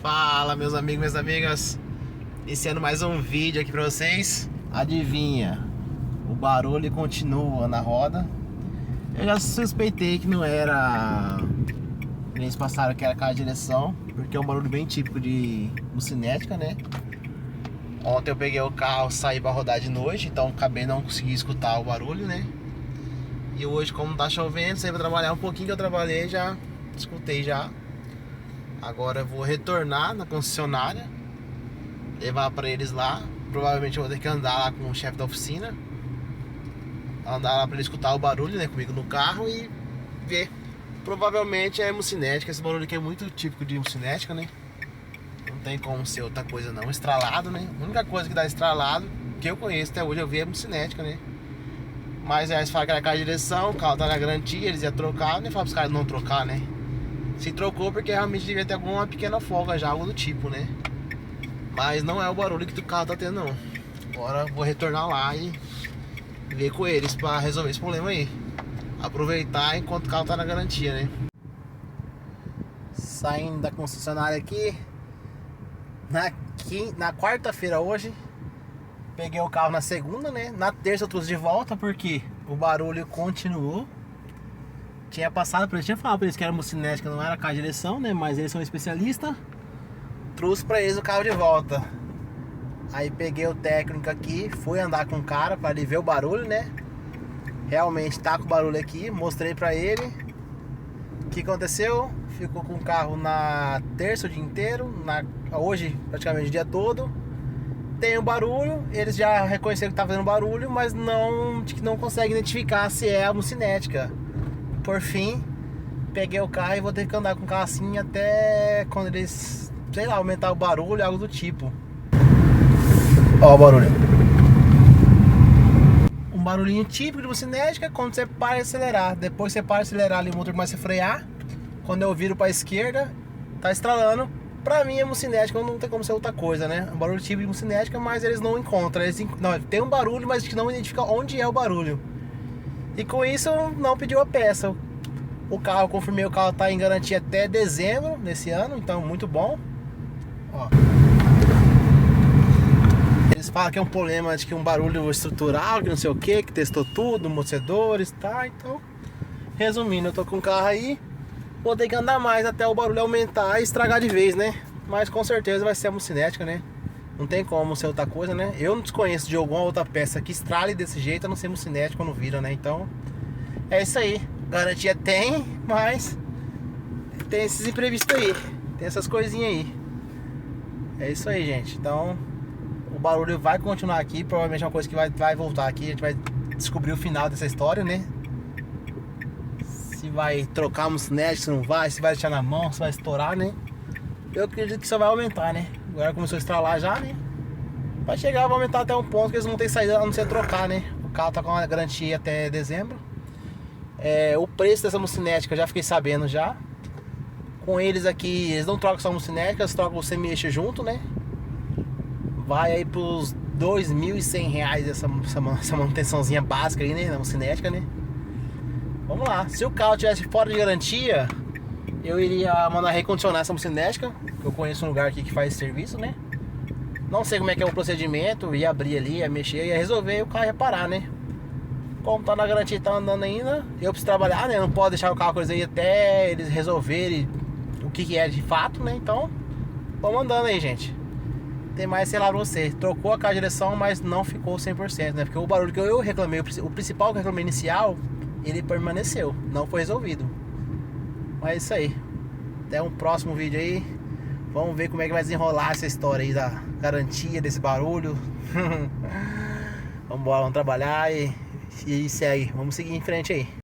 Fala, meus amigos, minhas amigas. Iniciando mais um vídeo aqui pra vocês. Adivinha, o barulho continua na roda. Eu já suspeitei que não era, eles passaram que era carro de direção, porque é um barulho bem típico de bucinética, né? Ontem eu peguei o carro, saí pra rodar de noite, então acabei não conseguindo escutar o barulho, né? E hoje, como tá chovendo, saí pra trabalhar um pouquinho que eu trabalhei, já escutei já. Agora eu vou retornar na concessionária, levar pra eles lá. Provavelmente eu vou ter que andar lá com o chefe da oficina, andar lá pra ele escutar o barulho, né, comigo no carro e ver. Provavelmente é hemocinética, esse barulho aqui é muito típico de hemocinética, né? Não tem como ser outra coisa não, estralado, né? A única coisa que dá estralado, que eu conheço até hoje, eu vi é hemocinética, né? Mas aí eles falam que era carro de direção, o carro tá na garantia, eles iam trocar, nem falam pros caras não trocar, né? Se trocou porque realmente devia ter alguma pequena folga já, algo do tipo, né? Mas não é o barulho que o carro tá tendo, não. Agora vou retornar lá e ver com eles pra resolver esse problema aí. Aproveitar enquanto o carro tá na garantia, né? Saindo da concessionária aqui na quarta-feira hoje. Peguei o carro na segunda, né? Na terça eu trouxe de volta porque o barulho continuou. Tinha passado pra eles, tinha falado pra eles que era hemocinética, não era carro de direção, né? Mas eles são especialistas. Trouxe pra eles o carro de volta. Aí peguei o técnico aqui, fui andar com o cara pra ele ver o barulho, né? Realmente tá com o barulho aqui, mostrei pra ele. O que aconteceu? Ficou com o carro na terça o dia inteiro, hoje praticamente o dia todo. Tem um barulho, eles já reconheceram que tá fazendo barulho, mas não conseguem identificar se é a hemocinética. Por fim, peguei o carro e vou ter que andar com o carro assim até quando eles, sei lá, aumentar o barulho, algo do tipo. Ó o barulho. Um barulhinho típico de bucinética quando você para de acelerar. Depois você para de acelerar ali, o motor começa a frear. Quando eu viro para a esquerda, tá estralando. Pra mim é bucinética, não tem como ser outra coisa, né? Um barulho típico de bucinética, mas eles não encontram. Não, tem um barulho, mas não identifica onde é o barulho. E com isso não pediu a peça. O carro, confirmei, o carro tá em garantia até dezembro desse ano, então muito bom. Ó. Eles falam que é um problema de que um barulho estrutural, que não sei o que testou tudo, amortecedores, tá? Então, resumindo, eu tô com o carro aí, vou ter que andar mais até o barulho aumentar e estragar de vez, né? Mas com certeza vai ser a hemocinética, né? Não tem como ser outra coisa, né? Eu não desconheço de alguma outra peça que estrale desse jeito, a não ser hemocinética quando vira, né? Então, é isso aí. Garantia tem, mas tem esses imprevistos aí. Tem essas coisinhas aí. É isso aí, gente. Então, o barulho vai continuar aqui. Provavelmente é uma coisa que vai voltar aqui. A gente vai descobrir o final dessa história, né? Se vai trocar a hemocinética, se não vai, se vai deixar na mão, se vai estourar, né? Eu acredito que só vai aumentar, né? Agora começou a estralar já, né? Vai chegar, vai aumentar até um ponto que eles não têm saída a não ser trocar, né? O carro tá com uma garantia até dezembro. O preço dessa hemocinética eu já fiquei sabendo já. Com eles aqui, eles não trocam só a hemocinética, eles trocam o semi-eixo junto, né? Vai aí pros R$2.100 essa manutençãozinha básica aí, né? Na hemocinética, né? Vamos lá. Se o carro tivesse fora de garantia, eu iria mandar recondicionar essa hemocinética. Eu conheço um lugar aqui que faz esse serviço, né? Não sei como é que é o procedimento. Ia abrir ali, ia mexer, ia resolver e o carro ia parar, né? Como tá na garantia, tá andando ainda, eu preciso trabalhar, né? Não posso deixar o carro com eles aí até eles resolverem o que é de fato, né? Então, vamos andando aí, gente. Tem mais, sei lá, pra você. Trocou a caixa de direção, mas não ficou 100%, né? Porque o barulho que eu reclamei, o principal que eu reclamei inicial, ele permaneceu, não foi resolvido. Mas é isso aí. Até um próximo vídeo aí. Vamos ver como é que vai desenrolar essa história aí da garantia desse barulho. Vamos embora, vamos trabalhar e segue. Vamos seguir em frente aí.